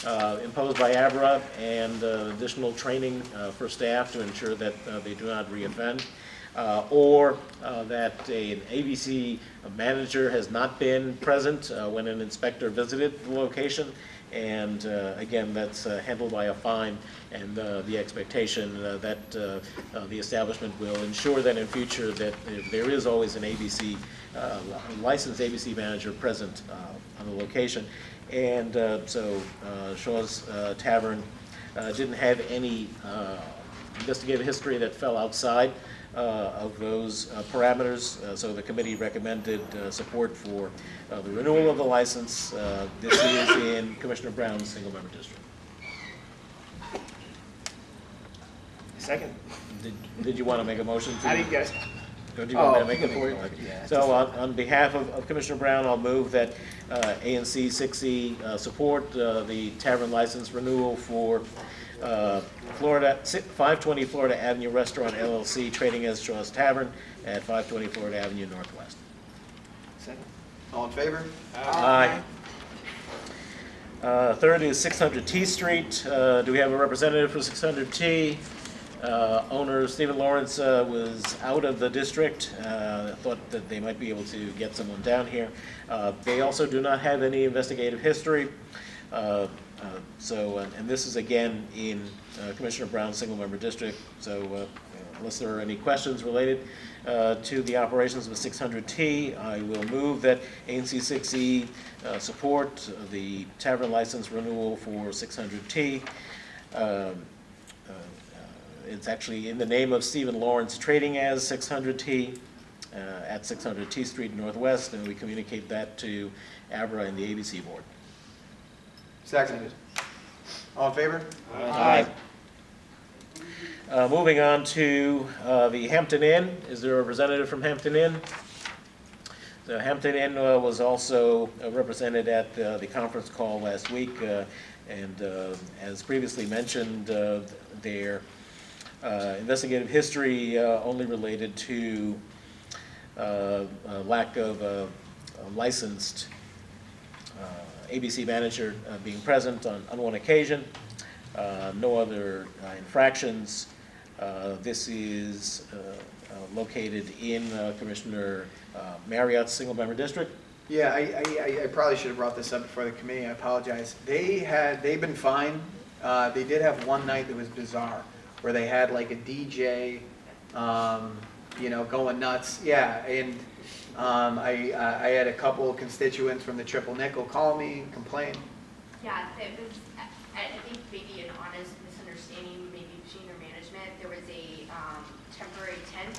imposed by ABRA and additional training for staff to ensure that they do not reoffend, or that an ABC manager has not been present when an inspector visited the location. And again, that's handled by a fine, and the expectation that the establishment will ensure that in future that there is always an ABC, licensed ABC manager present on the location. And so Shaw's Tavern didn't have any investigative history that fell outside of those parameters, so the committee recommended support for the renewal of the license. This is in Commissioner Brown's single-member district. Second. Did you want to make a motion? How do you guys? Do you want me to make it for you? Yeah, So on behalf of Commissioner Brown, I'll move that ANC 6E support the tavern license renewal for Florida 520 Florida Avenue Restaurant LLC, trading as Shaw's Tavern at 520 Florida Avenue Northwest. Second. All in favor? Aye. Third is 600 T Street. Do we have a representative for 600 T? Owner Stephen Lawrence was out of the district. Thought that they might be able to get someone down here. They also do not have any investigative history. And this is again in Commissioner Brown's single-member district. So unless there are any questions related to the operations of 600T, I will move that ANC 6E support the tavern license renewal for 600T. It's actually in the name of Stephen Lawrence, trading as 600T at 600 T Street Northwest, and we communicate that to ABRA and the ABC board. Seconded. All in favor? Aye. Moving on to the Hampton Inn. Is there a representative from Hampton Inn? The Hampton Inn was also represented at the conference call last week, and as previously mentioned, their investigative history only related to lack of a licensed ABC manager being present on one occasion, no other infractions. This is located in Commissioner Marriott's single-member district. Yeah, I probably should have brought this up before the committee. I apologize. They've been fine. They did have one night that was bizarre, where they had like a DJ, going nuts. Yeah, and I had a couple of constituents from the Triple Nickel call me and complain. Yeah, it was, I think maybe an honest misunderstanding, maybe between their management. There was a temporary tent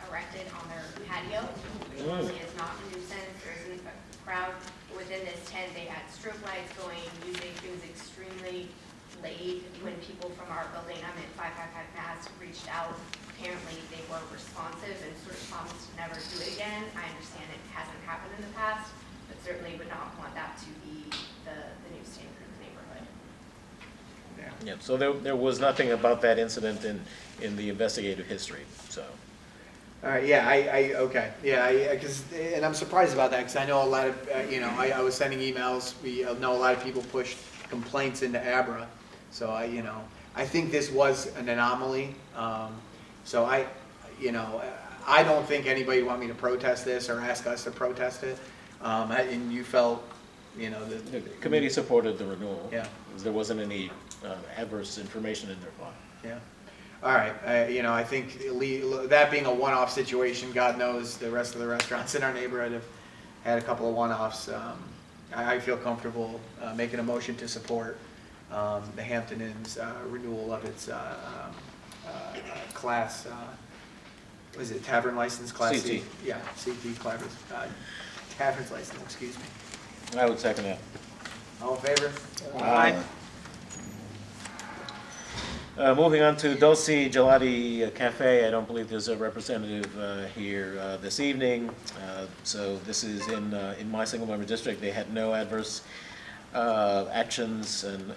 erected on their patio, which really is not a nuisance. There isn't a crowd within this tent. They had strobe lights going, music. It was extremely late when people from our building, I'm at 555 Mass, reached out. Apparently they were responsive and sort of promised to never do it again. I understand it hasn't happened in the past, but certainly would not want that to be the new standard in the neighborhood. Yeah, so there was nothing about that incident in the investigative history, so. All right, yeah, okay, yeah, and I'm surprised about that, because I know a lot of, I was sending emails. We know a lot of people pushed complaints into ABRA, so I think this was an anomaly. So I don't think anybody want me to protest this or ask us to protest it. And you felt, The committee supported the renewal. Yeah. There wasn't any adverse information in their file. Yeah. All right. I think that being a one-off situation, God knows the rest of the restaurants in our neighborhood have had a couple of one-offs. I feel comfortable making a motion to support the Hampton Inn's renewal of its class, what is it, tavern license, class CT. C? Yeah, CT tavern's license, excuse me. I would second that. All in favor? Aye. Moving on to Dulce Gelati Cafe. I don't believe there's a representative here this evening. So this is in my single-member district. They had no adverse actions in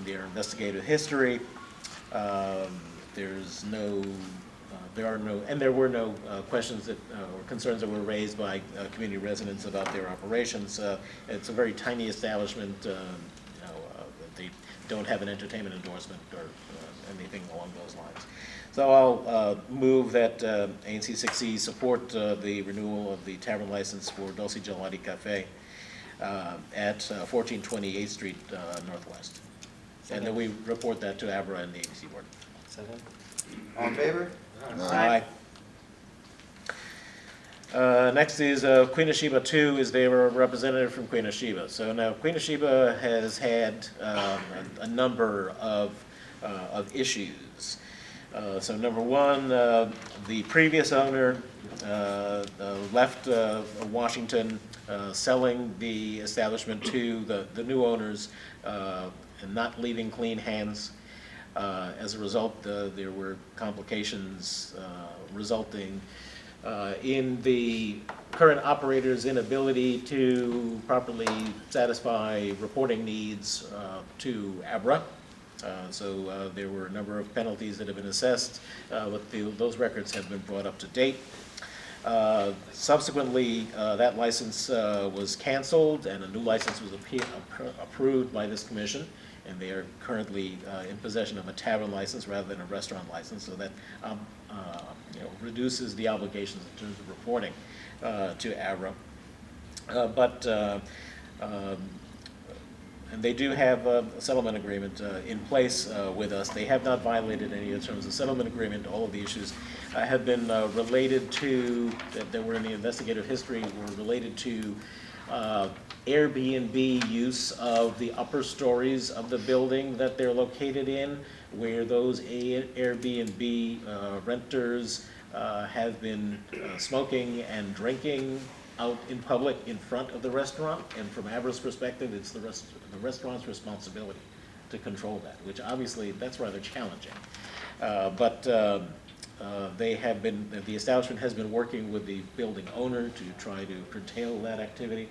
their investigative history. There were no questions that or concerns that were raised by community residents about their operations. It's a very tiny establishment. they don't have an entertainment endorsement or anything along those lines. So I'll move that ANC 6E support the renewal of the tavern license for Dulce Gelati Cafe at 1420 8th Street Northwest. And then we report that to Abra and the ABC Board. Second. All in favor? Aye. Next is Queen of Sheba 2 is their representative from Queen of Sheba. So now Queen of Sheba has had a number of issues. So number one, the previous owner left Washington, selling the establishment to the new owners and not leaving clean hands. As a result, there were complications resulting in the current operator's inability to properly satisfy reporting needs to ABRA. So there were a number of penalties that have been assessed, but those records have been brought up to date. Subsequently, that license was canceled and a new license was approved by this commission, and they are currently in possession of a tavern license rather than a restaurant license, so that reduces the obligations in terms of reporting to ABRA. And they do have a settlement agreement in place with us. They have not violated any of the terms of the settlement agreement. All of the issues have been related to, that were in the investigative history, were related to Airbnb use of the upper stories of the building that they're located in, where those Airbnb renters have been smoking and drinking out in public in front of the restaurant, and from ABRA's perspective, it's the restaurant's responsibility to control that, which obviously that's rather challenging. They have been, the establishment has been working with the building owner to try to curtail that activity.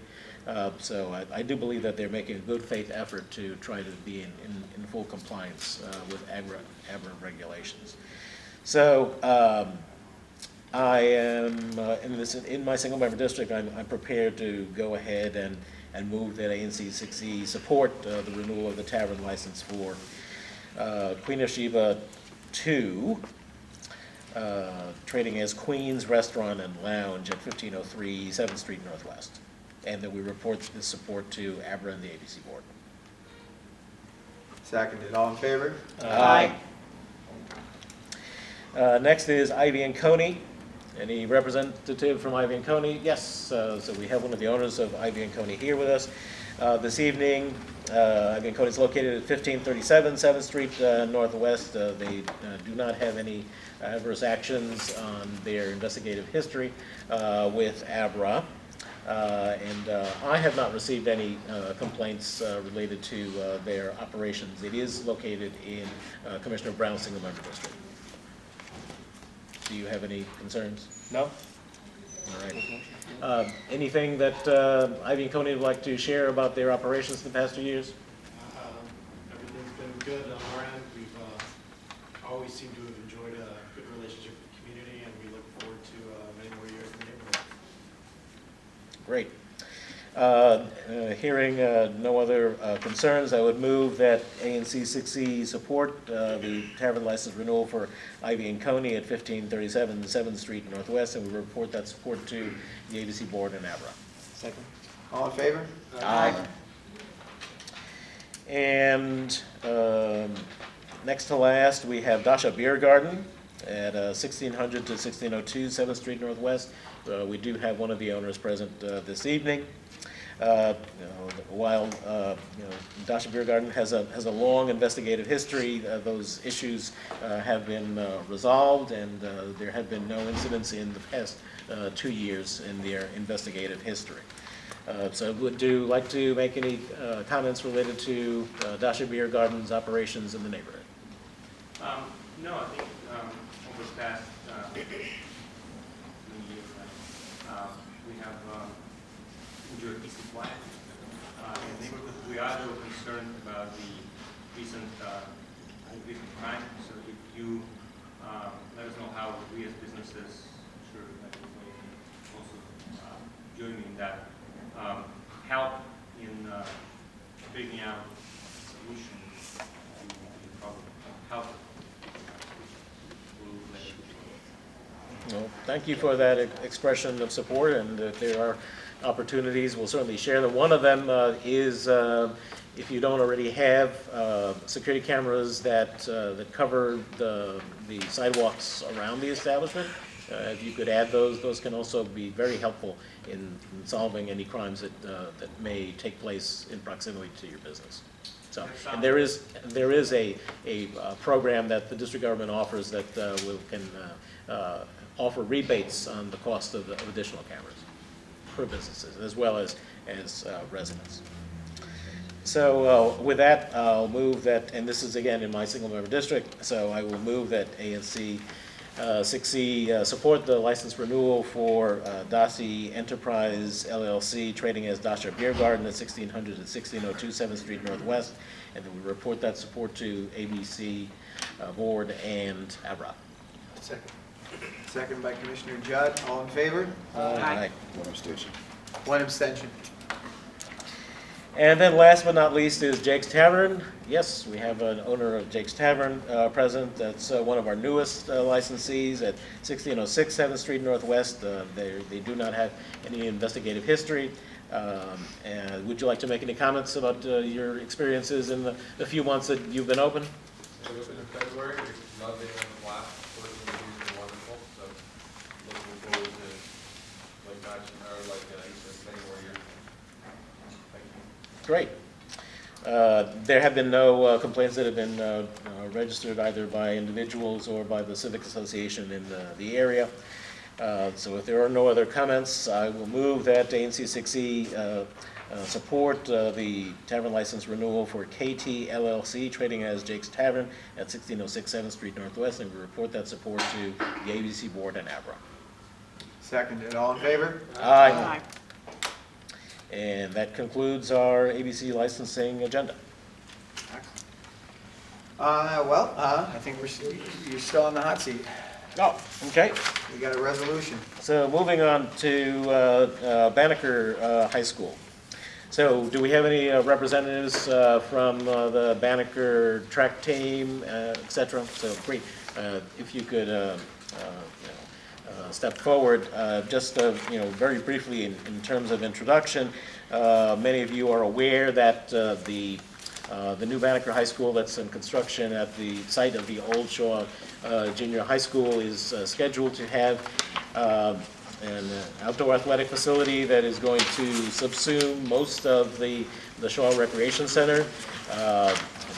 So I do believe that they're making a good faith effort to try to be in full compliance with ABRA regulations. So I am, in my single member district, I'm prepared to go ahead and move that ANC 6E support the renewal of the tavern license for Queen of Sheba 2, trading as Queen's Restaurant and Lounge at 1503 7th Street Northwest. And that we report this support to ABRA and the ABC Board. Seconded. All in favor? Aye. Next is Ivy and Coney. Any representative from Ivy and Coney? Yes, so we have one of the owners of Ivy and Coney here with us this evening. Ivy and Coney is located at 1537 7th Street Northwest. They do not have any adverse actions on their investigative history with ABRA. And I have not received any complaints related to their operations. It is located in Commissioner Brown's single member district. Do you have any concerns? No? All right. Anything that Ivy and Coney would like to share about their operations in the past 2 years? Everything's been good on our end. We've always seemed to have enjoyed a good relationship with the community, and we look forward to many more years in the neighborhood. Great. Hearing no other concerns, I would move that ANC 6E support the tavern license renewal for Ivy and Coney at 1537 7th Street Northwest, and we report that support to the ABC Board and ABRA. Second. All in favor? Aye. And next to last, we have Dasha Beer Garden at 1600 to 1602 7th Street Northwest. We do have one of the owners present this evening. While Dasha Beer Garden has a long investigative history, those issues have been resolved, and there have been no incidents in the past 2 years in their investigative history. So would you like to make any comments related to Dasha Beer Garden's operations in the neighborhood? No, I think over the past many years, we have enjoyed peace and quiet in the neighborhood. We are though concerned about the recent increase in crime. So if you let us know how we as businesses, I'm sure that you will also join me in that, help in figuring out a solution thank you for that expression of support, and if there are opportunities, we'll certainly share them. One of them is if you don't already have security cameras that cover the sidewalks around the establishment, if you could add those can also be very helpful in solving any crimes that may take place in proximity to your business. So, and there is a program that the district government offers that can offer rebates on the cost of additional cameras for businesses as well as residents. So with that, I'll move that, and this is again in my single member district, so I will move that ANC 6C support the license renewal for Dasi Enterprise LLC, trading as Dasha Beer Garden at 1600 and 1602 7th Street Northwest, and then we report that support to ABC Board and ABRA. Second. Second by Commissioner Judd. All in favor? Aye. One abstention. One abstention. And then last but not least is Jake's Tavern. Yes, we have an owner of Jake's Tavern present. That's one of our newest licensees at 1606 7th Street Northwest. They do not have any investigative history. And would you like to make any comments about your experiences in the few months that you've been open? We opened in February, we love being on the block, working with you is wonderful, so looking forward to, like you said, many more years. Thank you. Great. There have been no complaints that have been registered either by individuals or by the Civic Association in the area. So if there are no other comments, I will move that ANC 6E support the tavern license renewal for KT LLC, trading as Jake's Tavern at 1606 7th Street Northwest, and we report that support to the ABC Board and ABRA. Seconded. All in favor? Aye. And that concludes our ABC licensing agenda. I think you're still on the hot seat. Oh, okay. We got a resolution. So moving on to Banneker High School. So do we have any representatives from the Banneker track team, et cetera? So great. If you could step forward, just very briefly in terms of introduction. Many of you are aware that the new Banneker High School that's in construction at the site of the old Shaw Junior High School is scheduled to have an outdoor athletic facility that is going to subsume most of the Shaw Recreation Center.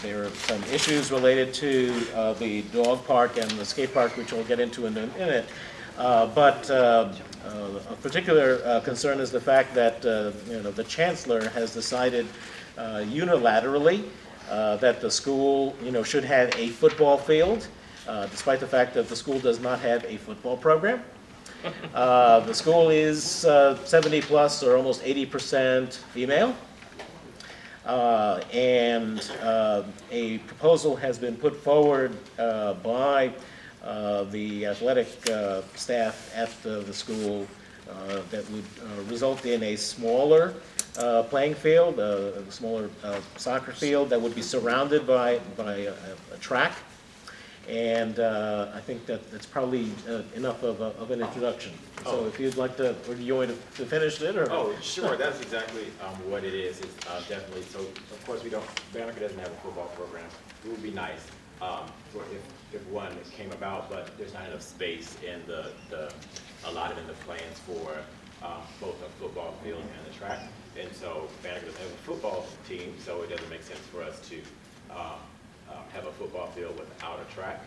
There are some issues related to the dog park and the skate park, which we'll get into in a minute. But a particular concern is the fact that the chancellor has decided unilaterally that the school should have a football field, despite the fact that the school does not have a football program. The school is 70 plus or almost 80% female. And a proposal has been put forward by the athletic staff at the school that would result in a smaller playing field, a smaller soccer field that would be surrounded by a track. And I think that's probably enough of an introduction. So if you'd like to, or do you want to finish it, or? Oh, sure, that's exactly what it is definitely. So, of course, Banneker doesn't have a football program. It would be nice for if one came about, but there's not enough space in allotted in the plans for both a football field and the track. And so Banneker doesn't have a football team, so it doesn't make sense for us to have a football field without a track.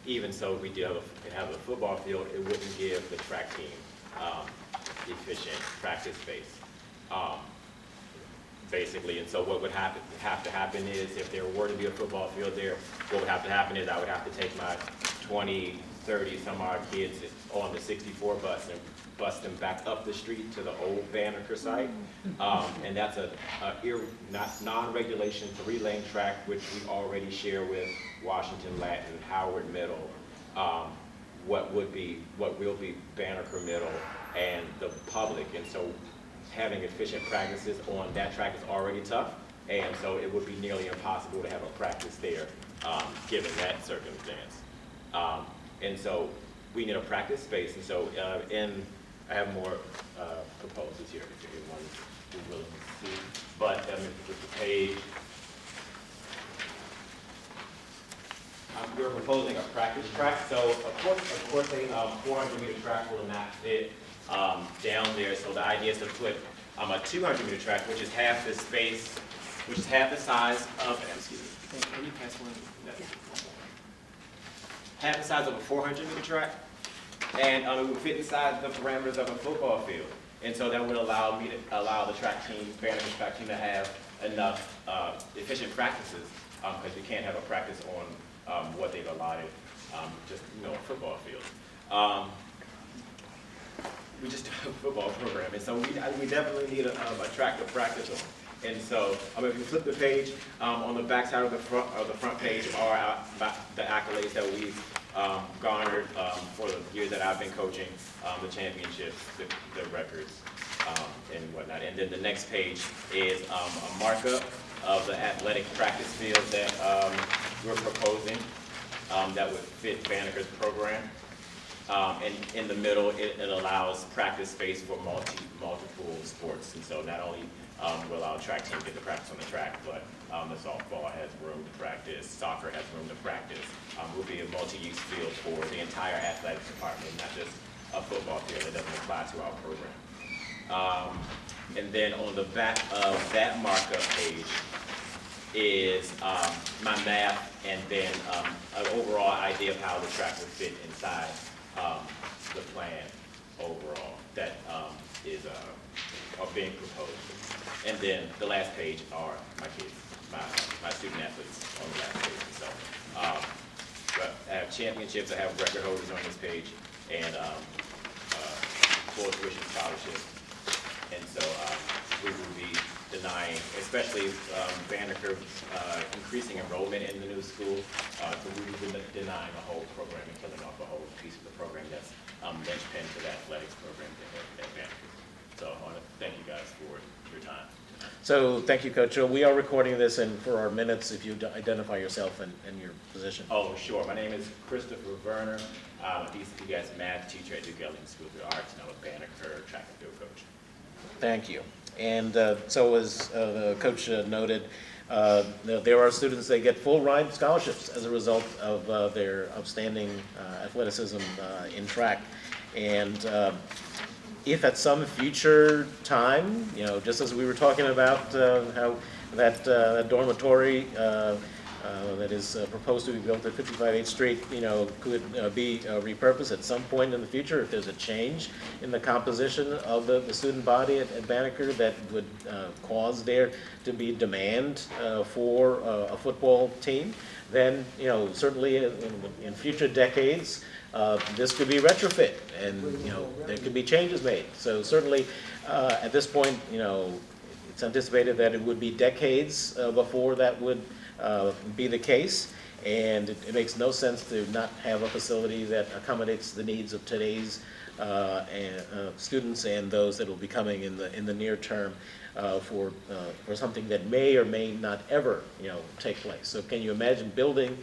Even so, if we did have a football field, it wouldn't give the track team efficient practice space, basically. And so what would have to happen is, if there were to be a football field there, what would have to happen is I would have to take my 20, 30 some odd kids on the 64 bus and bus them back up the street to the old Banneker site. And that's a non-regulation 3-lane track, which we already share with Washington Latin, Howard Middle, what will be Banneker Middle, and the public. And so having efficient practices on that track is already tough, and so it would be nearly impossible to have a practice there, given that circumstance. And so we need a practice space, and so I have more proposals here if anyone is willing to see. But with the page, we're proposing a practice track. So of course, a 400-meter track will not fit down there. So the idea is to put a 200-meter track, which is half the space, which is half the size of. Excuse me. Can you pass one? Half the size of a 400-meter track, and it would fit inside the parameters of a football field. And so that would allow the track team, Bannerman's track team, to have enough efficient practices, because we can't have a practice on what they've allotted, just a football field. We just do a football program, and so we definitely need a track to practice on. And so, if you flip the page, on the back side of the front page are the accolades that we've garnered for the years that I've been coaching, the championships, the records, and whatnot. And then the next page is a markup of the athletic practice field that we're proposing that would fit Banneker's program. And in the middle, it allows practice space for multiple sports. And so not only will our track team get to practice on the track, but the softball has room to practice, soccer has room to practice. Will be a multi-use field for the entire athletics department, not just a football field. It doesn't apply to our program. And then on the back of that markup page is my math, and then an overall idea of how the track would fit inside the plan overall that is being proposed. And then the last page are my kids, my student athletes on the last page. So but I have championships, I have record holders on this page, and full tuition scholarship. And so we will be denying, especially Banneker increasing enrollment in the new school, so we will be denying a whole program and killing off a whole piece of the program that's linchpin to the athletics program at Banneker. So I want to thank you guys for your time. So thank you, Coach. We are recording this, and for our minutes, if you identify yourself and your position. Oh, sure. My name is Christopher Werner. I'm a DCPS math teacher at Duke Ellington School of the Arts, and I'm a Banneker track and field coach. Thank you. And so as the coach noted, there are students that get full ride scholarships as a result of their outstanding athleticism in track. And if at some future time, just as we were talking about how that dormitory that is proposed to be built at 55 8th Street, could be repurposed at some point in the future, if there's a change in the composition of the student body at Banneker that would cause there to be demand for a football team, then certainly in future decades, this could be retrofit, and there could be changes made. So certainly, at this point, it's anticipated that it would be decades before that would be the case, and it makes no sense to not have a facility that accommodates the needs of today's students and those that will be coming in the near term for something that may or may not ever take place. So can you imagine building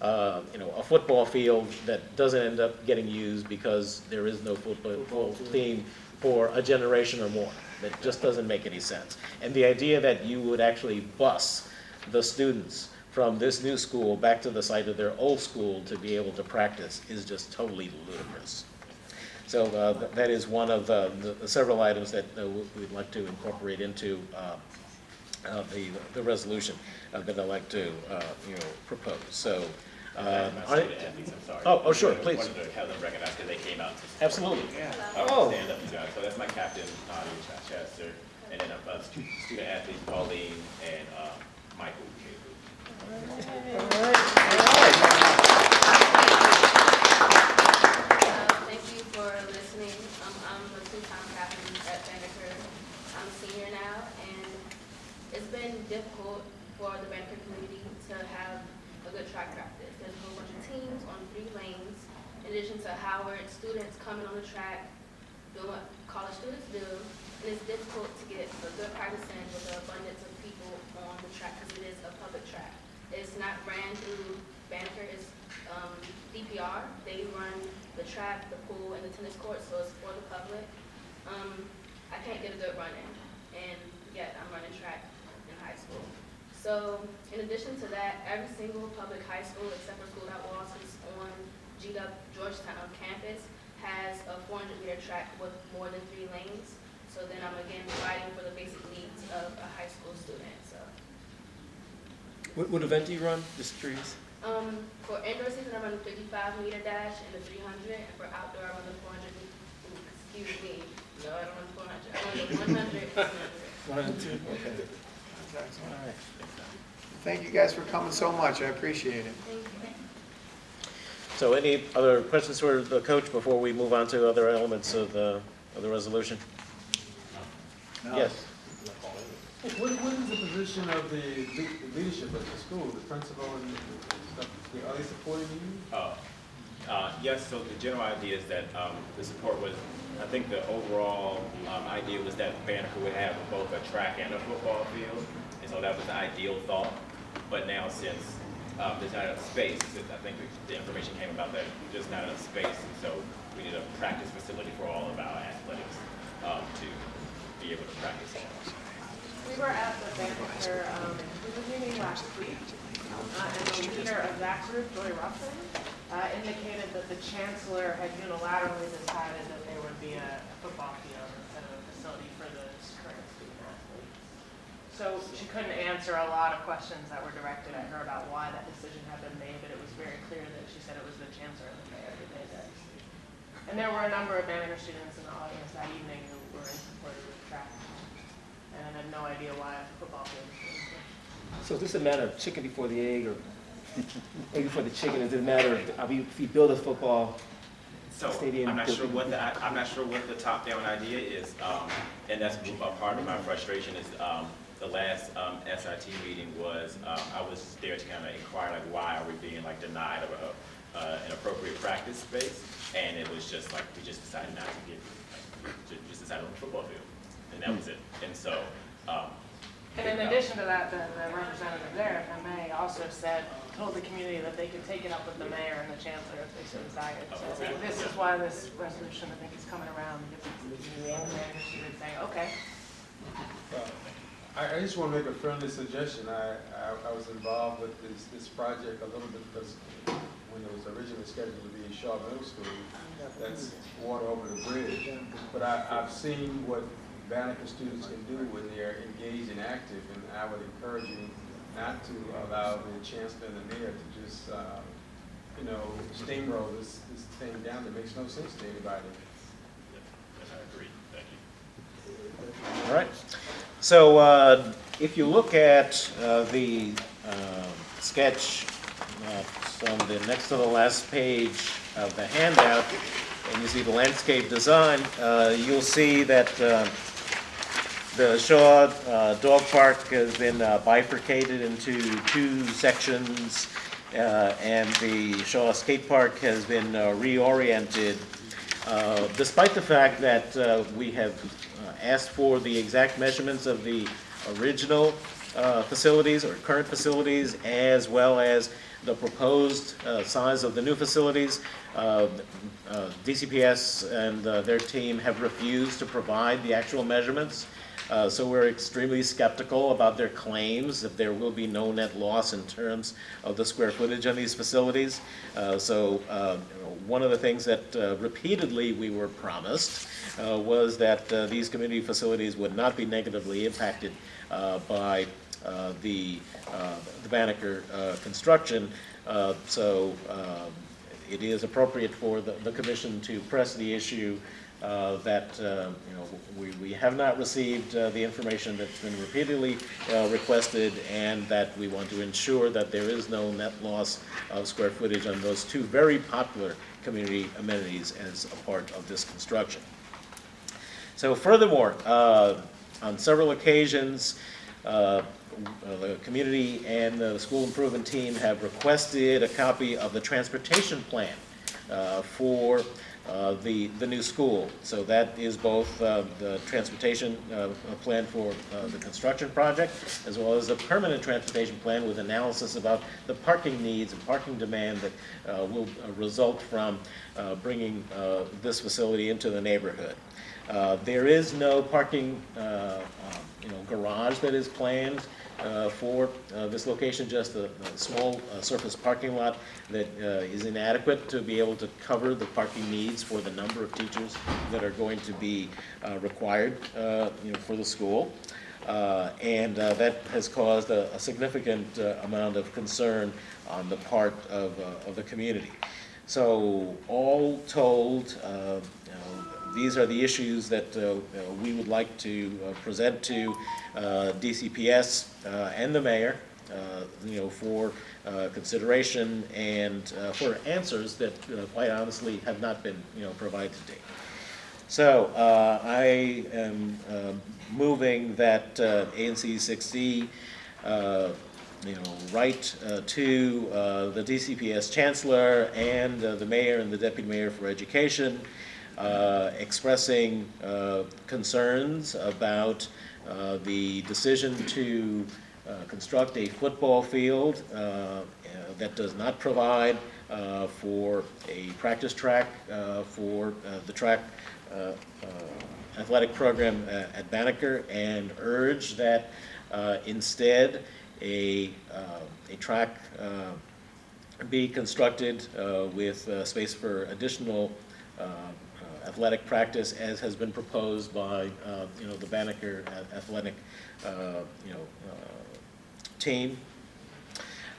a football field that doesn't end up getting used because there is no football team for a generation or more? That just doesn't make any sense. And the idea that you would actually bus the students from this new school back to the site of their old school to be able to practice is just totally ludicrous. So that is one of the several items that we'd like to incorporate into the resolution that I'd like to propose. So. My student athletes, I'm sorry. Oh, sure, please. I wanted to have them recognized because they came out to support. Absolutely. Yeah. Oh. Stand up, you guys. So that's my captain, Chester, and then student athletes, Pauline and Michael. Thank you for listening. I'm a two-time captain at Banneker. I'm a senior now, and it's been difficult for the Banneker community to have a good track practice. There's a whole bunch of teams on 3 lanes, in addition to Howard students coming on the track, doing what college students do, and it's difficult to get a good practice in with an abundance of people on the track because it is a public track. It's not ran through Banneker, it's DPR. They run the track, the pool, and the tennis court, so it's for the public. I can't get a good run in, and yet I'm running track in high school. So in addition to that, every single public high school except for School That Walls is on GW Georgetown campus has a 400-meter track with more than 3 lanes. So then I'm again providing for the basic needs of a high school student. So What event do you run? Just curious. for indoor season, I run the 55-meter dash and the 300, and for outdoor, I run the 400. Excuse me, no, I don't run 400. I run the 100. 102. Okay. That's excellent. All right. Thank you guys for coming so much. I appreciate it. Thank you. So any other questions for the coach before we move on to other elements of the resolution? No. Yes. What is the position of the leadership at the school, the principal and stuff? Are they supporting you? Yes, so the general idea is that the support was, I think the overall idea was that Banneker would have both a track and a football field, and so that was the ideal thought. But now since there's not enough space, since I think the information came about that there's not enough space, and so we need a practice facility for all of our athletics to be able to practice on. We were at the Banneker Improvement meeting last week, and the leader of that group, Joy Ruffin, indicated that the chancellor had unilaterally decided that there would be a football field instead of a facility for the current student athletes. So she couldn't answer a lot of questions that were directed at her about why that decision had been made, but it was very clear that she said it was the chancellor and the mayor who made that decision. And there were a number of Banneker students in the audience that evening who were in support of the track. And I had no idea why a football field was being pushed. So is this a matter of chicken before the egg, or egg before the chicken? Is it a matter of if you build a football So stadium? I'm not sure what the top-down idea is, and that's a part of my frustration is the last SIT meeting was I was there to kind of inquire like why are we being like denied of an appropriate practice space, and it was just like we just decided not to give, just decided on the football field, and that was it. And so. And in addition to that, the representative there, if I may, also told the community that they could take it up with the mayor and the chancellor if they so desired. So this is why this resolution, I think, is coming around, because it's the community and the mayor should say, okay. I just want to make a friendly suggestion. I was involved with this project a little bit because when it was originally scheduled to be in Shaw Middle School, that's water over the bridge. But I've seen what Banneker students can do when they're engaged and active, and I would encourage you not to allow the chancellor and the mayor to just, steamroll this thing down that makes no sense to anybody. Yes, I agree. Thank you. All right. So if you look at the sketch on the next to the last page of the handout, and you see the landscape design, you'll see that the Shaw Dog Park has been bifurcated into 2 sections, and the Shaw Skate Park has been reoriented, despite the fact that we have asked for the exact measurements of the original facilities or current facilities, as well as the proposed size of the new facilities. DCPS and their team have refused to provide the actual measurements. So we're extremely skeptical about their claims that there will be no net loss in terms of the square footage on these facilities. One of the things that repeatedly we were promised was that these community facilities would not be negatively impacted by the Banneker construction. It is appropriate for the commission to press the issue that we have not received the information that's been repeatedly requested, and that we want to ensure that there is no net loss of square footage on those 2 very popular community amenities as a part of this construction. So furthermore, on several occasions, the community and the school improvement team have requested a copy of the transportation plan for the new school. So that is both the transportation plan for the construction project, as well as a permanent transportation plan with analysis about the parking needs and parking demand that will result from bringing this facility into the neighborhood. There is no parking garage that is planned for this location, just a small surface parking lot that is inadequate to be able to cover the parking needs for the number of teachers that are going to be required for the school. And that has caused a significant amount of concern on the part of the community. So all told, these are the issues that we would like to present to DCPS and the mayor, for consideration and for answers that quite honestly have not been, provided to date. So I am moving that ANC 6D write to the DCPS chancellor and the mayor and the deputy mayor for education, expressing concerns about the decision to construct a football field that does not provide for a practice track for the track athletic program at Banneker, and urge that instead a track be constructed with space for additional athletic practice, as has been proposed by the Banneker athletic team.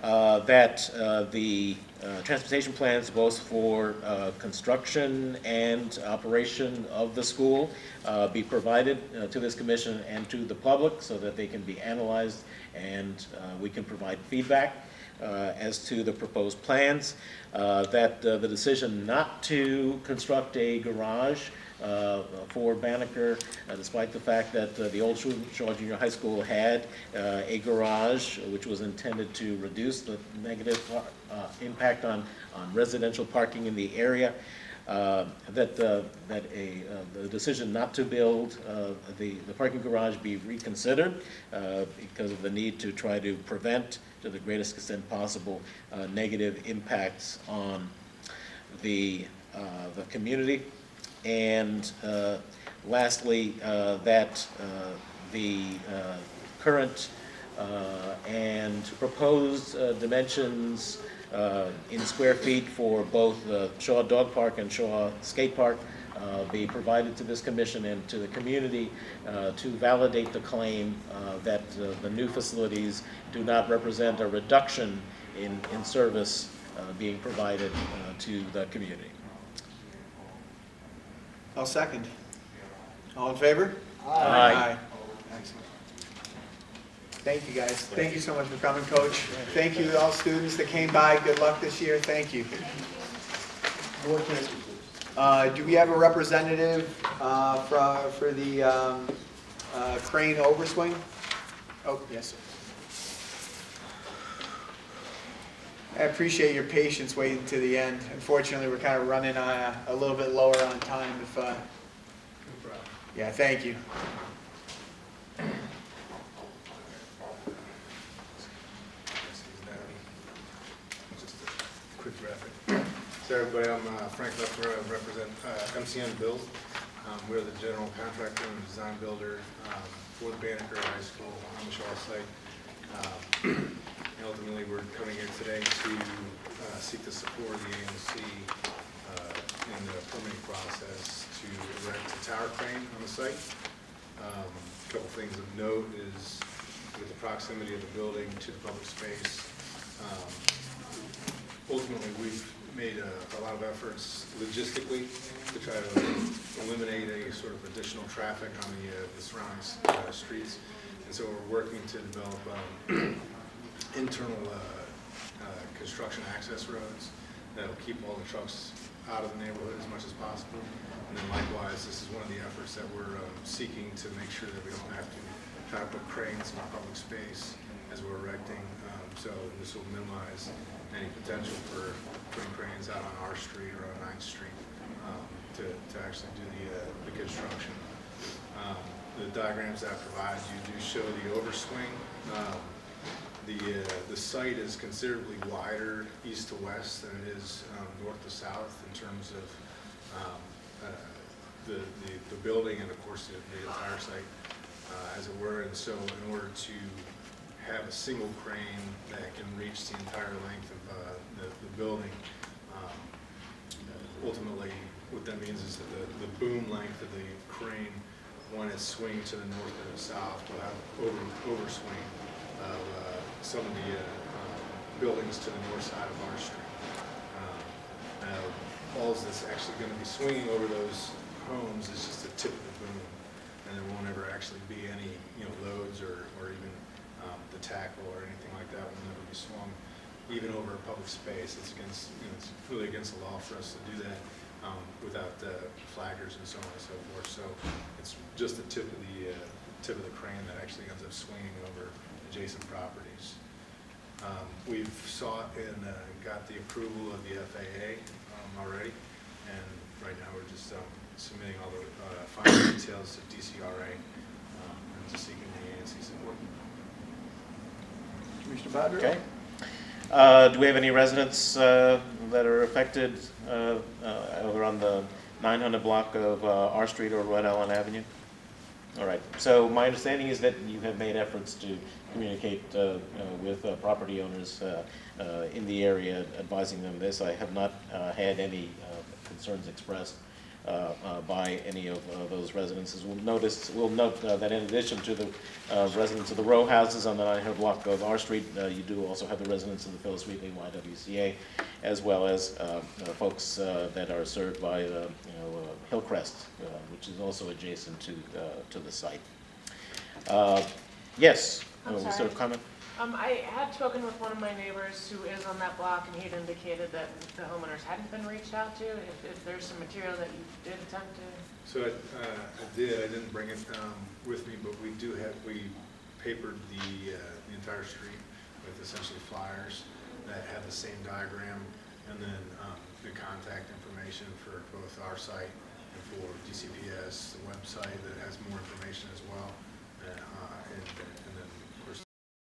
That the transportation plans both for construction and operation of the school be provided to this commission and to the public so that they can be analyzed and we can provide feedback as to the proposed plans. That the decision not to construct a garage for Banneker, despite the fact that the old Shaw Junior High School had a garage which was intended to reduce the negative impact on residential parking in the area, that the decision not to build the parking garage be reconsidered because of the need to try to prevent, to the greatest extent possible, negative impacts on the community. And lastly, that the current and proposed dimensions in square feet for both Shaw Dog Park and Shaw Skate Park be provided to this commission and to the community to validate the claim that the new facilities do not represent a reduction in service being provided to the community. I'll second. All in favor? Aye. Excellent. Thank you, guys. Thank you so much for coming, Coach. Thank you to all students that came by. Good luck this year. Thank you. Do we have a representative for the crane overswing? Oh, yes, sir. I appreciate your patience waiting to the end. Unfortunately, we're kind of running on a little bit lower on time. Yeah, thank you. Just a quick graphic. So everybody, I'm Frank Leffler. I represent MCN Build. We're the general contractor and design builder for the Banneker High School on the Shaw site. And ultimately, we're coming here today to seek the support of the ANC in the permitting process to erect a tower crane on the site. A couple things of note is with the proximity of the building to the public space. Ultimately, we've made a lot of efforts logistically to try to eliminate a sort of additional traffic on the surrounding streets. And so we're working to develop internal construction access roads that'll keep all the trucks out of the neighborhood as much as possible. And then likewise, this is one of the efforts that we're seeking to make sure that we don't have to try to put cranes in public space as we're erecting. So this will minimize any potential for putting cranes out on our street or on 9th Street. to actually do the construction. The diagrams that I provide you do show the overswing. The site is considerably wider east to west than it is north to south in terms of the building and of course the entire site, as it were. And so in order to have a single crane that can reach the entire length of the building, ultimately what that means is that the boom length of the crane, when it's swinging to the north and the south, will have overswing of some of the buildings to the north side of our street. All that's actually going to be swinging over those homes is just the tip of the boom, and there won't ever actually be any loads or even the tackle or anything like that will never be swung even over a public space. It's against it's really against the law for us to do that without flaggers and so on and so forth. So it's just the tip of the crane that actually ends up swinging over adjacent properties. We've sought and got the approval of the FAA already, and right now we're just submitting all the final details to DCRA and just seeking the ANC support. Commissioner Badra? Okay. Do we have any residents that are affected over on the 900 block of R Street or Rhode Island Avenue? All right. So my understanding is that you have made efforts to communicate with property owners in the area, advising them this. I have not had any concerns expressed by any of those residences. We'll note that in addition to the residents of the row houses on the 900 block of R Street, you do also have the residents of the Phyllis Wheatley YWCA, as well as folks that are served by Hillcrest, which is also adjacent to the site. Yes, was there a comment? I had spoken with one of my neighbors who is on that block, and he'd indicated that the homeowners hadn't been reached out to. If there's some material that you did attempt to. So I didn't bring it with me, but we papered the entire street with essentially flyers that have the same diagram, and then the contact information for both our site and for DCPS, the website that has more information as well, and